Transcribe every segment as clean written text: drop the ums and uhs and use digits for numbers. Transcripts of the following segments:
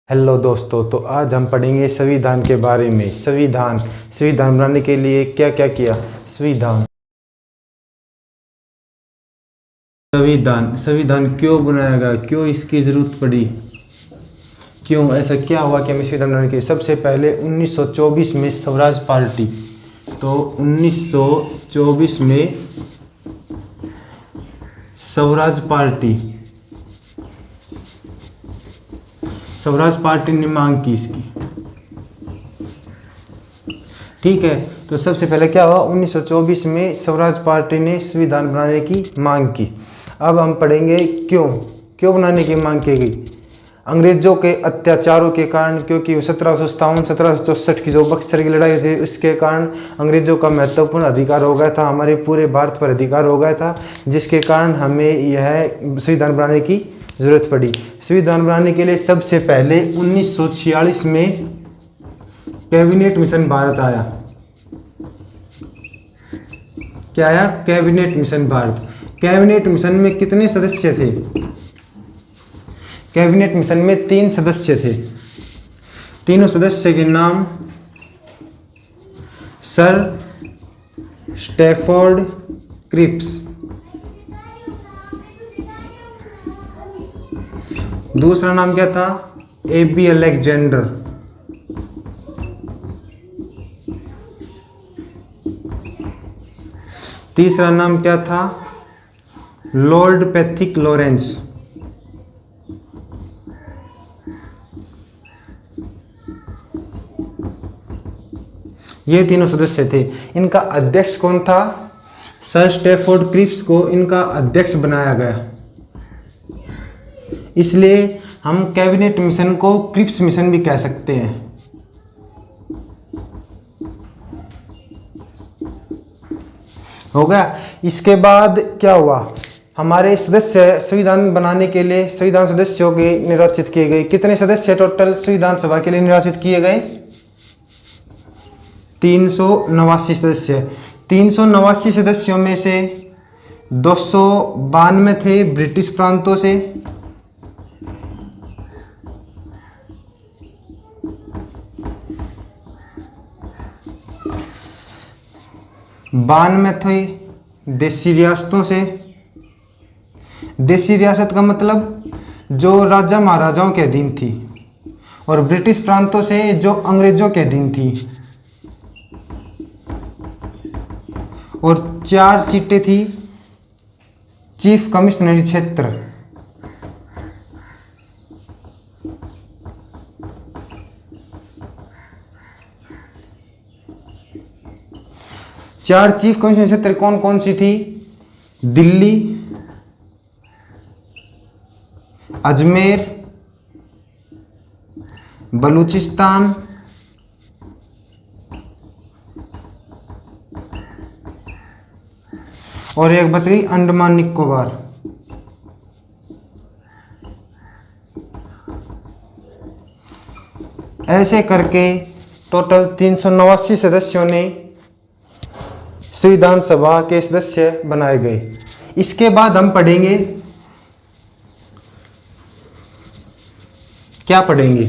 Hello दोस्तों, तो आज हम पढ़ेंगे संविधान के बारे में। संविधान बनाने के लिए क्या क्या किया। संविधान क्यों बनाया गया, क्यों इसकी ज़रूरत पड़ी, क्यों ऐसा क्या हुआ कि हमें संविधान बनाने के लिए। सबसे पहले 1924 में स्वराज पार्टी, तो 1924 में स्वराज पार्टी ने मांग की इसकी। ठीक है, तो सबसे पहले क्या हुआ, 1924 में स्वराज पार्टी ने संविधान बनाने की मांग की। अब हम पढ़ेंगे क्यों बनाने की मांग की गई। अंग्रेजों के अत्याचारों के कारण, क्योंकि 1757-1764 की जो बक्सर की लड़ाई थी, उसके कारण अंग्रेजों का महत्वपूर्ण अधिकार हो गया था, हमारे पूरे भारत पर अधिकार हो गया था, जिसके कारण हमें यह संविधान बनाने की ज़रूरत पड़ी। संविधान बनाने के लिए सबसे पहले 1946 में कैबिनेट मिशन भारत आया। क्या आया? Cabinet mission Bharat. Cabinet mission में कितने सदस्य थे? कैबिनेट मिशन में 3 सदस्य थे। तीनों सदस्य के नाम सर स्टैफोर्ड क्रिप्स, दूसरा नाम क्या था? AB अलेक्जेंडर, तीसरा नाम क्या था? Lord Pethick Lawrence. ये तीनों सदस्य थे। इनका अध्यक्ष कौन था? सर स्टैफोर्ड क्रिप्स को इनका अध्यक्ष बनाया गया। इसलिए हम कैबिनेट मिशन को क्रिप्स मिशन भी कह सकते हैं। हो गया। इसके बाद क्या हुआ, हमारे सदस्य संविधान बनाने के लिए संविधान सदस्यों के निर्वाचित किए गए। कितने सदस्य टोटल संविधान सभा के लिए निर्वाचित किए गए? 389 सदस्य। 389 सदस्यों में से 292 थे ब्रिटिश प्रांतों से, 92 थे देशी रियासतों से। देशी रियासत का मतलब जो राजा महाराजाओं के अधीन थी, और ब्रिटिश प्रांतों से जो अंग्रेजों के अधीन थी। और 4 सीटें थी चीफ कमिश्नरी क्षेत्र। चार चीफ कमिश्नरी क्षेत्र कौन कौन सी थी? दिल्ली, अजमेर, बलूचिस्तान, और एक बच गई अंडमान निकोबार। ऐसे करके टोटल 389 सदस्यों ने संविधान सभा के सदस्य बनाए गए। इसके बाद हम पढ़ेंगे, क्या पढ़ेंगे?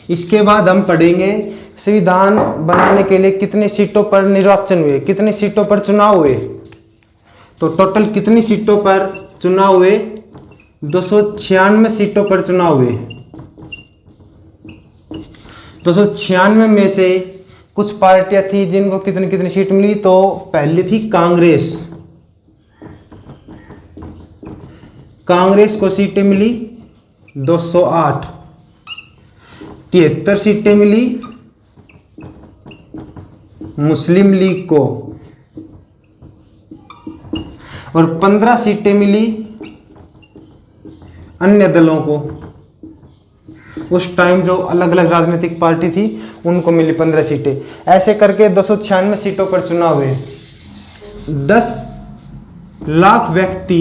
इसके बाद हम पढ़ेंगे संविधान बनाने के लिए कितने सीटों पर निर्वाचन हुए, कितनी सीटों पर चुनाव हुए। तो टोटल कितनी सीटों पर चुनाव हुए? 296 सीटों पर चुनाव हुए। 296 में से कुछ पार्टियां थी जिनको कितनी कितनी सीट मिली। तो पहली थी कांग्रेस। कांग्रेस को सीटें मिली 208। 73 सीटें मिली मुस्लिम लीग को, और 15 सीटें मिली अन्य दलों को। उस टाइम जो अलग अलग राजनीतिक पार्टी थी उनको मिली 15 सीटें। ऐसे करके 296 सीटों पर चुनाव हुए। 10 लाख व्यक्ति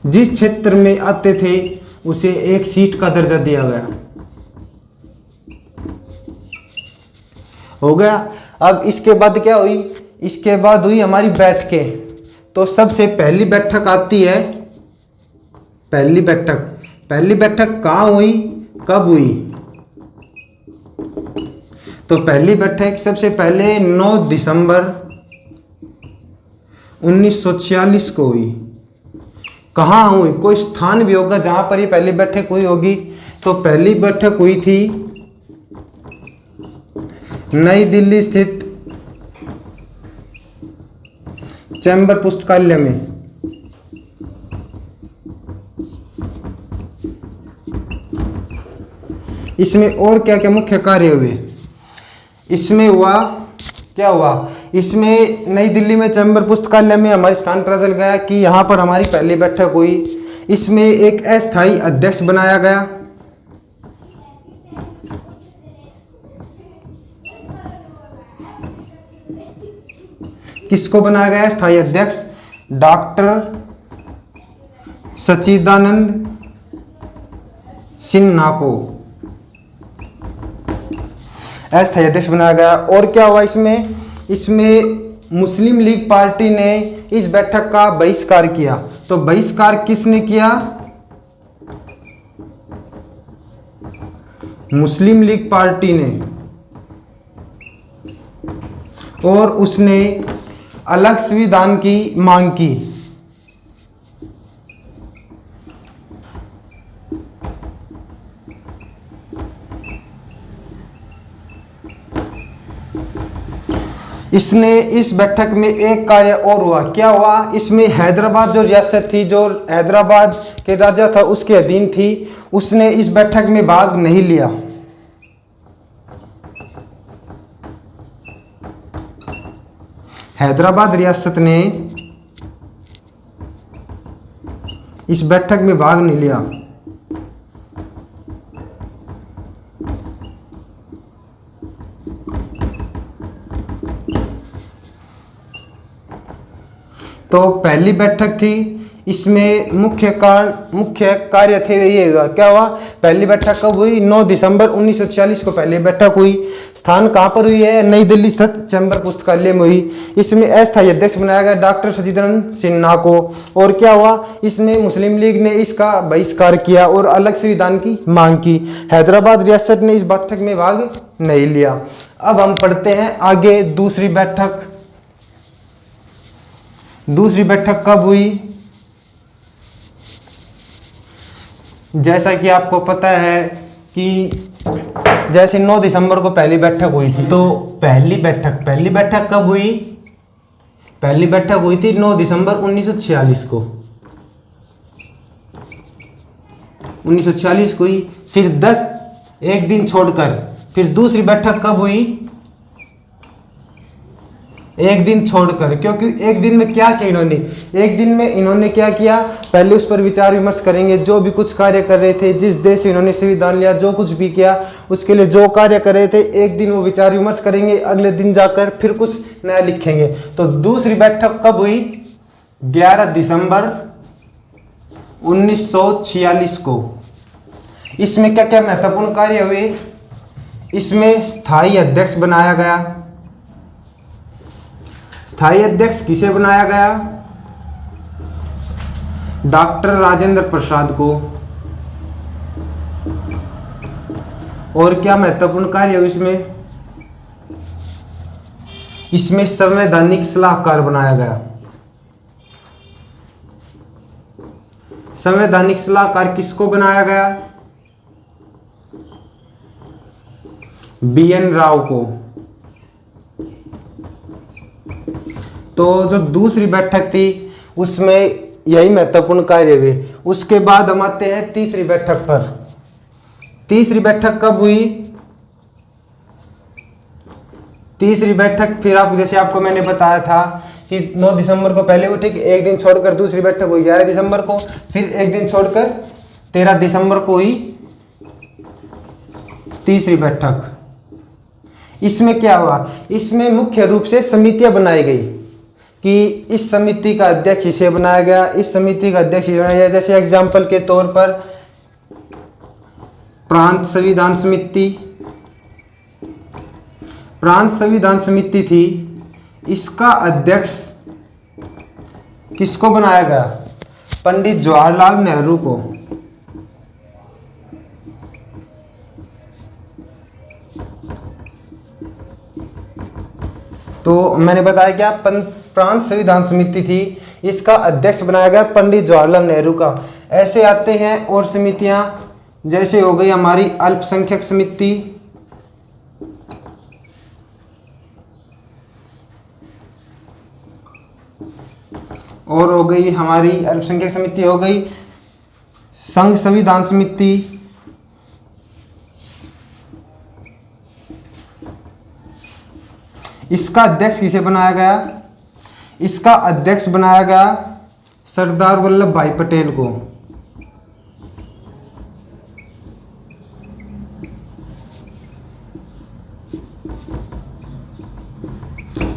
जिस क्षेत्र में आते थे उसे एक सीट का दर्जा दिया गया। हो गया। अब इसके बाद क्या हुई? इसके बाद हुई हमारी बैठकें। तो सबसे पहली बैठक आती है, पहली बैठक कहाँ हुई? कब हुई? तो पहली बैठक सबसे पहले 9 दिसंबर 1946 को हुई। कहाँ हुई? कोई स्थान भी होगा जहां पर ये पहली बैठक हुई होगी। तो पहली बैठक हुई थी नई दिल्ली स्थित चैम्बर पुस्तकालय में। इसमें और क्या क्या मुख्य कार्य हुए? इसमें हुआ क्या हुआ? इसमें नई दिल्ली में चैम्बर पुस्तकालय में हमारे स्थान पता चल गया कि यहाँ पर हमारी पहली बैठक हुई। इसमें एक अस्थायी अध्यक्ष बनाया गया। किसको बनाया गया अस्थायी अध्यक्ष? डॉक्टर सच्चिदानंद सिन्हा को अस्थायी अध्यक्ष बनाया गया। और क्या हुआ इसमें मुस्लिम लीग पार्टी ने इस बैठक का बहिष्कार किया। तो बहिष्कार किसने किया? मुस्लिम लीग पार्टी ने। और उसने अलग संविधान की मांग की। इसने इस बैठक में एक कार्य और हुआ। क्या हुआ? इसमें हैदराबाद जो रियासत थी, जो हैदराबाद के राजा था उसके अधीन थी, उसने इस बैठक में भाग नहीं लिया। हैदराबाद रियासत ने इस बैठक में भाग नहीं लिया। तो पहली बैठक थी, इसमें मुख्य कार्य थे ये हुआ। क्या हुआ? पहली बैठक कब हुई? 9 दिसंबर 1946 को पहली बैठक हुई। स्थान कहाँ पर हुई है? नई दिल्ली स्थित चैम्बर पुस्तकालय में हुई। इसमें अस्थायी अध्यक्ष बनाया गया डॉक्टर सच्चिदानंद सिन्हा को। और क्या हुआ? इसमें मुस्लिम लीग ने इसका बहिष्कार किया और अलग संविधान की मांग की। हैदराबाद रियासत ने इस बैठक में भाग नहीं लिया। अब हम पढ़ते हैं आगे दूसरी बैठक। दूसरी बैठक कब हुई? जैसा कि आपको पता है कि जैसे 9 दिसंबर को पहली बैठक हुई थी। तो पहली बैठक कब हुई? पहली बैठक हुई थी 9 दिसंबर 1946 को। 1946 को हुई। फिर एक दिन छोड़कर फिर दूसरी बैठक कब हुई? एक दिन छोड़कर। क्योंकि एक दिन में क्या किया इन्होंने? एक दिन में इन्होंने क्या किया? पहले उस पर विचार विमर्श करेंगे। जो भी कुछ कार्य कर रहे थे, जिस देश से इन्होंने संविधान लिया, जो कुछ भी किया, उसके लिए जो कार्य कर रहे थे, एक दिन वो विचार विमर्श करेंगे। अगले दिन जाकर फिर कुछ नया लिखेंगे। तो दूसरी बैठक कब हुई? 11 दिसंबर 1946 को। इसमें क्या क्या महत्वपूर्ण कार्य हुए? इसमें स्थायी अध्यक्ष बनाया गया। स्थायी अध्यक्ष किसे बनाया गया? डॉक्टर राजेंद्र प्रसाद को। और क्या महत्वपूर्ण कार्य हुए इसमें संवैधानिक सलाहकार बनाया गया। संवैधानिक सलाहकार किसको बनाया गया? BN राव को। तो जो दूसरी बैठक थी उसमें यही महत्वपूर्ण कार्य हुए। उसके बाद हम आते हैं तीसरी बैठक पर। तीसरी बैठक कब हुई? तीसरी बैठक फिर जैसे आपको मैंने बताया था कि 9 दिसंबर को पहले हुई, ठीक, एक दिन छोड़कर दूसरी बैठक हुई 11 दिसंबर को। फिर एक दिन छोड़कर 13 दिसंबर को हुई तीसरी बैठक। इसमें क्या हुआ? इसमें मुख्य रूप से समितियां बनाई गई कि इस समिति का अध्यक्ष इसे बनाया गया, इस समिति का अध्यक्ष इसे बनाया गया। जैसे एग्जाम्पल के तौर पर प्रांत संविधान समिति। प्रांत संविधान समिति थी, इसका अध्यक्ष किसको बनाया गया? पंडित जवाहरलाल नेहरू को। तो मैंने बताया क्या प्रांत संविधान समिति थी, इसका अध्यक्ष बनाया गया पंडित जवाहरलाल नेहरू का। ऐसे आते हैं और समितियां, जैसे हो गई हमारी अल्पसंख्यक समिति, और हो गई हमारी अल्पसंख्यक समिति, हो गई संघ संविधान समिति, इसका अध्यक्ष किसे बनाया गया? इसका अध्यक्ष बनाया गया सरदार वल्लभ भाई पटेल को।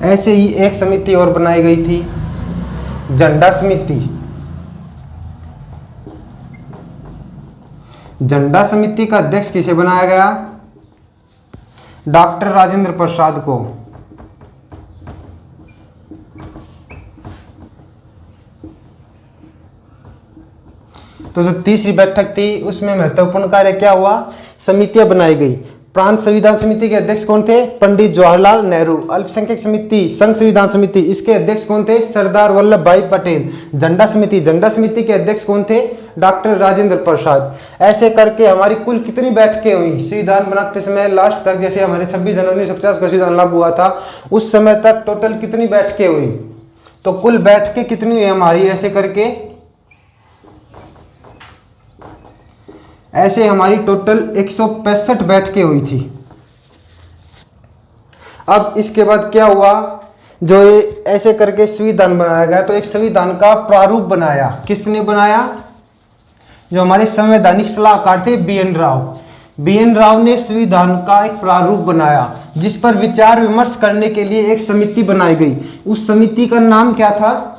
ऐसे ही एक समिति और बनाई गई थी, झंडा समिति। झंडा समिति का अध्यक्ष किसे बनाया गया? डॉक्टर राजेंद्र प्रसाद को। तो जो तीसरी बैठक थी उसमें महत्वपूर्ण कार्य क्या हुआ? समितियां बनाई गई। प्रांत संविधान समिति के अध्यक्ष कौन थे? पंडित जवाहरलाल नेहरू। अल्पसंख्यक समिति, संघ संविधान समिति, इसके अध्यक्ष कौन थे? सरदार वल्लभ भाई पटेल। झंडा समिति के अध्यक्ष कौन थे? डॉक्टर राजेंद्र प्रसाद। ऐसे करके हमारी कुल कितनी बैठकें हुई संविधान बनाते समय लास्ट तक? जैसे हमारे 26 जनवरी 1950 का संविधान लागू हुआ था, उस समय तक टोटल कितनी बैठकें हुई? तो कुल बैठकें कितनी हुई हमारी? ऐसे हमारी टोटल 165 बैठकें हुई थी। अब इसके बाद क्या हुआ? जो ये ऐसे करके संविधान बनाया गया, तो एक संविधान का प्रारूप बनाया। किसने बनाया? जो हमारे संवैधानिक सलाहकार थे बी.एन. राव। बी.एन. राव ने संविधान का एक प्रारूप बनाया, जिस पर विचार विमर्श करने के लिए एक समिति बनाई गई। उस समिति का नाम क्या था?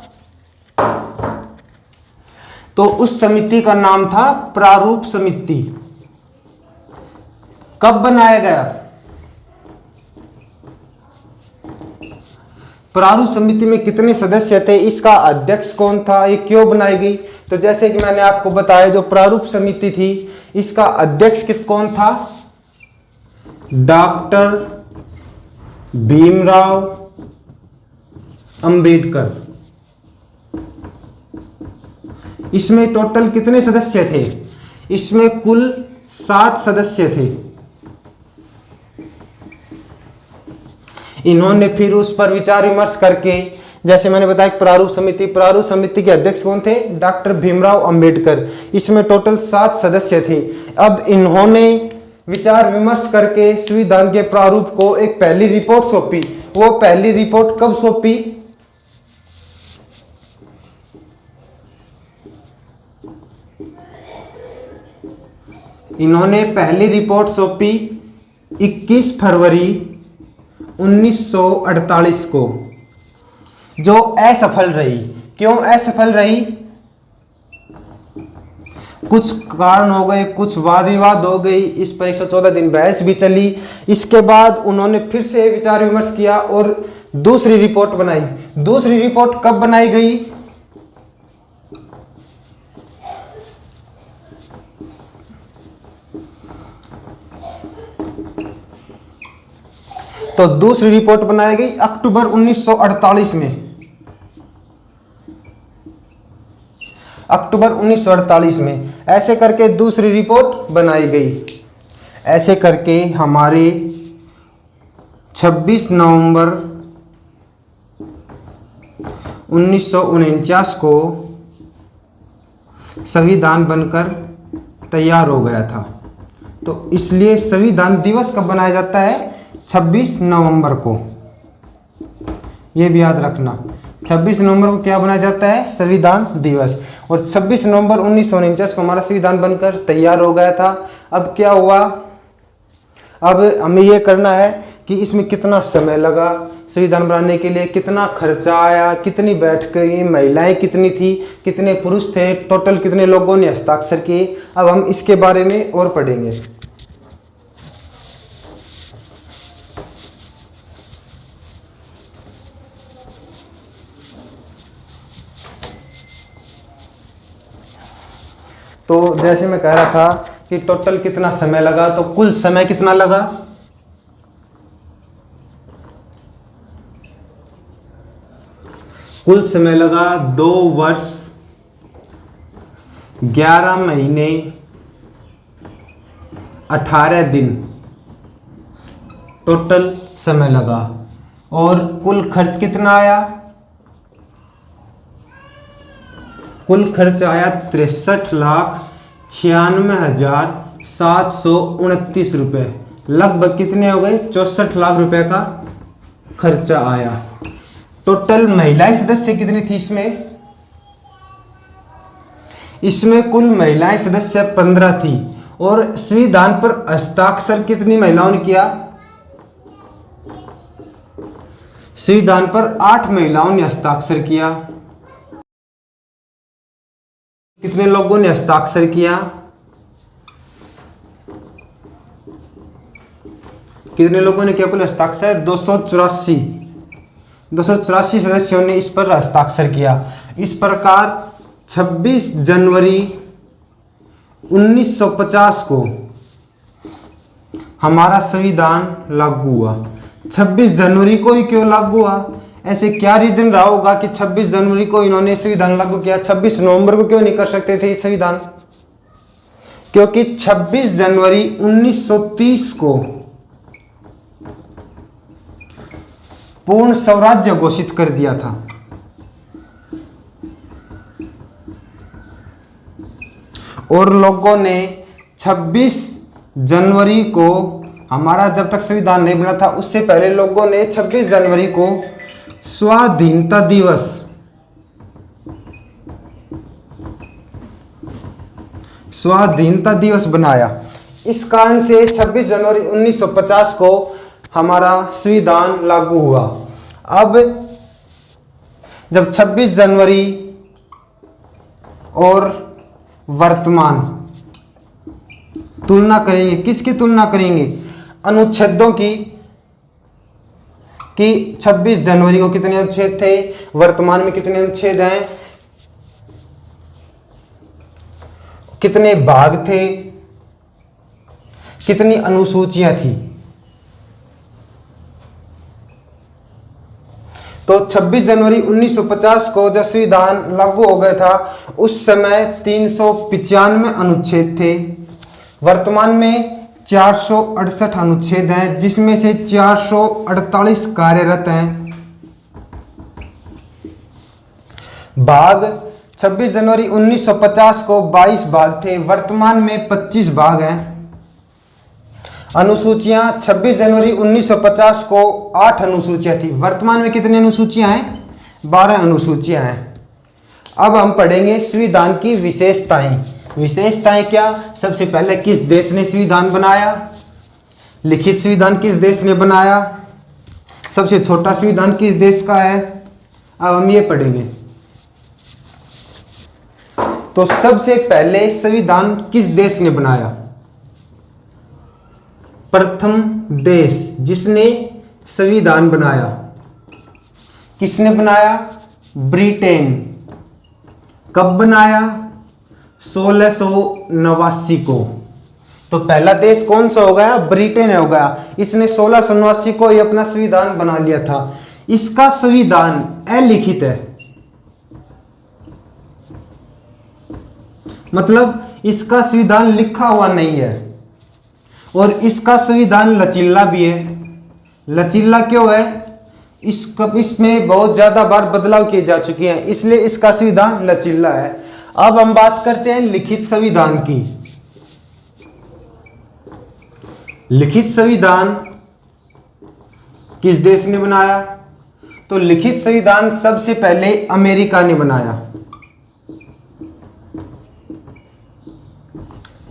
तो उस समिति का नाम था प्रारूप समिति। कब बनाया गया? प्रारूप समिति में कितने सदस्य थे? इसका अध्यक्ष कौन था? ये क्यों बनाई गई? तो जैसे कि मैंने आपको बताया, जो प्रारूप समिति थी इसका अध्यक्ष कौन था? डॉक्टर भीमराव अंबेडकर। इसमें टोटल कितने सदस्य थे? इसमें कुल 7 सदस्य थे। इन्होंने फिर उस पर विचार विमर्श करके, जैसे मैंने बताया प्रारूप समिति के अध्यक्ष कौन थे? डॉक्टर भीमराव अंबेडकर। इसमें टोटल 7 सदस्य थे। अब इन्होंने विचार विमर्श करके संविधान के प्रारूप को एक पहली रिपोर्ट सौंपी। वो पहली रिपोर्ट कब सौंपी? इन्होंने पहली रिपोर्ट सौंपी 21 फरवरी 1948 को, जो असफल रही। क्यों असफल रही? कुछ कारण हो गए, कुछ वाद विवाद हो गई, इस पर 114 दिन बहस भी चली। इसके बाद उन्होंने फिर से विचार विमर्श किया और दूसरी रिपोर्ट बनाई। दूसरी रिपोर्ट कब बनाई गई? तो दूसरी रिपोर्ट बनाई गई अक्टूबर 1948 में। अक्टूबर 1948 में ऐसे करके दूसरी रिपोर्ट बनाई गई। ऐसे करके हमारे 26 नवंबर 1949 को संविधान बनकर तैयार हो गया था। तो इसलिए संविधान दिवस कब बनाया जाता है? 26 नवंबर को। यह भी याद रखना, 26 नवंबर को क्या बनाया जाता है? संविधान दिवस। और 26 नवंबर 1949 को हमारा संविधान बनकर तैयार हो गया था। अब क्या हुआ? अब हमें यह करना है कि इसमें कितना समय लगा संविधान बनाने के लिए, कितना खर्चा आया, कितनी बैठकें, महिलाएं कितनी थी, कितने पुरुष थे, टोटल कितने लोगों ने हस्ताक्षर किए। अब हम इसके बारे में और पढ़ेंगे। तो जैसे मैं कह रहा था कि टोटल कितना समय लगा, तो कुल समय कितना लगा? कुल समय लगा 2 वर्ष 11 महीने 18 दिन टोटल समय लगा। और कुल खर्च कितना आया? कुल खर्च आया 63,96,729 रुपये। लगभग कितने हो गए? 64 लाख रुपए का खर्चा आया। टोटल महिलाएं सदस्य कितनी थी इसमें? इसमें कुल महिलाएं सदस्य 15 थी। और संविधान पर हस्ताक्षर कितनी महिलाओं ने किया? संविधान पर 8 महिलाओं ने हस्ताक्षर किया। कितने लोगों ने हस्ताक्षर किया? कितने लोगों ने किया कुल हस्ताक्षर? 284 सदस्यों ने इस पर हस्ताक्षर किया। इस प्रकार 26 जनवरी 1950 को हमारा संविधान लागू हुआ। 26 जनवरी को ही क्यों लागू हुआ? ऐसे क्या रीजन रहा होगा कि 26 जनवरी को इन्होंने संविधान लागू किया? 26 नवंबर को क्यों नहीं कर सकते थे संविधान? क्योंकि 26 जनवरी 1930 को पूर्ण स्वराज्य घोषित कर दिया था। और लोगों ने 26 जनवरी को, हमारा जब तक संविधान नहीं बना था उससे पहले लोगों ने 26 जनवरी को स्वाधीनता दिवस बनाया। इस कारण से 26 जनवरी 1950 को हमारा संविधान लागू हुआ। अब जब 26 जनवरी और वर्तमान तुलना करेंगे, किसकी तुलना करेंगे? अनुच्छेदों की, कि 26 जनवरी को कितने अनुच्छेद थे, वर्तमान में कितने अनुच्छेद हैं, कितने भाग थे, कितनी अनुसूचियां थी। तो 26 जनवरी 1950 को जब संविधान लागू हो गया था उस समय 395 अनुच्छेद थे। वर्तमान में 468 अनुच्छेद हैं, जिसमें से 448 कार्यरत हैं। भाग 26 जनवरी 1950 को 22 भाग थे, वर्तमान में 25 भाग हैं। अनुसूचियां 26 जनवरी 1950 को 8 अनुसूचियां थी, वर्तमान में कितनी अनुसूचियां हैं? 12 अनुसूचियां हैं। अब हम पढ़ेंगे संविधान की विशेषताएं। विशेषताएं क्या? सबसे पहले किस देश ने संविधान बनाया? लिखित संविधान किस देश ने बनाया? सबसे छोटा संविधान किस देश का है? अब हम ये पढ़ेंगे। तो सबसे पहले संविधान किस देश ने बनाया? प्रथम देश जिसने संविधान बनाया, किसने बनाया? ब्रिटेन। कब बनाया? 1689 को। तो पहला देश कौन सा हो गया? ब्रिटेन हो गया। इसने 1689 को ही अपना संविधान बना लिया था। इसका संविधान अलिखित है, मतलब इसका संविधान लिखा हुआ नहीं है। और इसका संविधान लचीला भी है। लचीला क्यों है? इसमें बहुत ज्यादा बार बदलाव किए जा चुके हैं, इसलिए इसका संविधान लचीला है। अब हम बात करते हैं लिखित संविधान की। लिखित संविधान किस देश ने बनाया? तो लिखित संविधान सबसे पहले अमेरिका ने बनाया।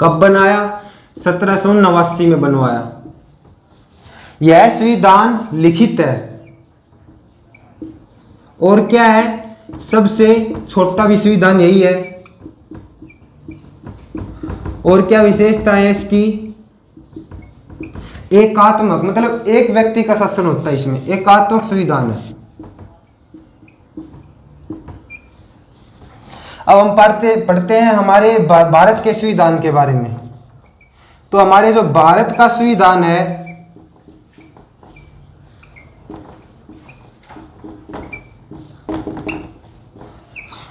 कब बनाया? 1789 में बनवाया। यह संविधान लिखित है। और क्या है? सबसे छोटा भी संविधान यही है। और क्या विशेषता है इसकी? एकात्मक, मतलब एक व्यक्ति का शासन होता है इसमें, एकात्मक संविधान है। अब हम पढ़ते हैं हमारे भारत के संविधान के बारे में। तो हमारे जो भारत का संविधान है,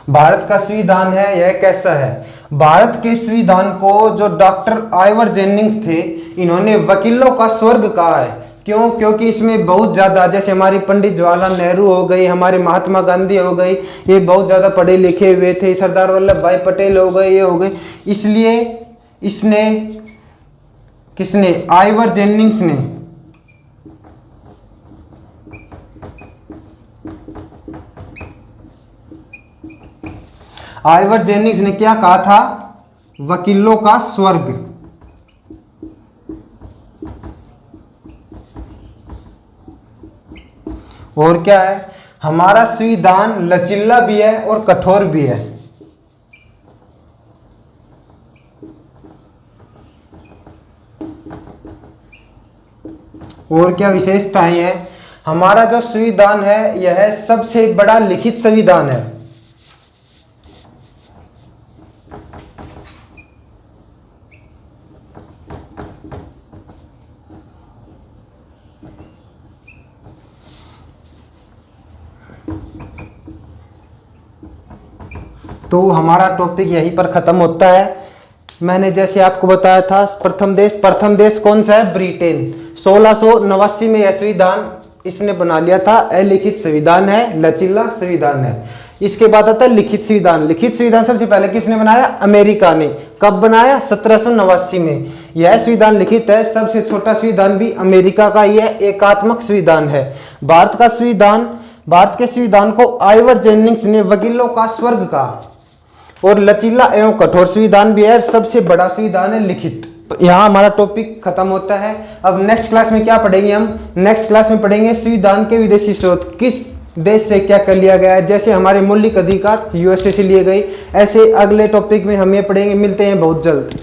भारत का संविधान है यह कैसा है? भारत के संविधान को जो डॉक्टर आइवर जेनिंग्स थे, इन्होंने वकीलों का स्वर्ग कहा है। क्यों? क्योंकि इसमें बहुत ज़्यादा, जैसे हमारी पंडित जवाहरलाल नेहरू हो गई, हमारे महात्मा गांधी हो गई, ये बहुत ज़्यादा पढ़े लिखे हुए थे, सरदार वल्लभ भाई पटेल हो गए, ये हो गए, इसलिए इसने, किसने? आइवर जेनिंग्स ने आइवर जेनिंग्स ने क्या कहा था? वकीलों का स्वर्ग। और क्या है? हमारा संविधान लचीला भी है और कठोर भी है। और क्या विशेषताएं हैं? हमारा जो संविधान है यह सबसे बड़ा लिखित संविधान है। तो हमारा टॉपिक यहीं पर खत्म होता है। मैंने जैसे आपको बताया था, प्रथम देश कौन सा है? ब्रिटेन। 1689 में यह संविधान इसने बना लिया था। अलिखित संविधान है, लचीला संविधान है। इसके बाद आता है लिखित संविधान। लिखित संविधान सबसे पहले किसने बनाया? अमेरिका ने। कब बनाया? 1789 में। यह संविधान लिखित है। सबसे छोटा संविधान भी अमेरिका का ही है, एकात्मक संविधान है। भारत के संविधान को आइवर जेनिंग्स ने वकीलों का स्वर्ग कहा। और लचीला एवं कठोर संविधान भी है, सबसे बड़ा संविधान है लिखित। यहाँ हमारा टॉपिक खत्म होता है। अब नेक्स्ट क्लास में क्या पढ़ेंगे हम? नेक्स्ट क्लास में पढ़ेंगे संविधान के विदेशी स्रोत, किस देश से क्या कर लिया गया है। जैसे हमारे मौलिक अधिकार यूएसए से लिए गए, ऐसे अगले टॉपिक में हम ये पढ़ेंगे। मिलते हैं बहुत जल्द।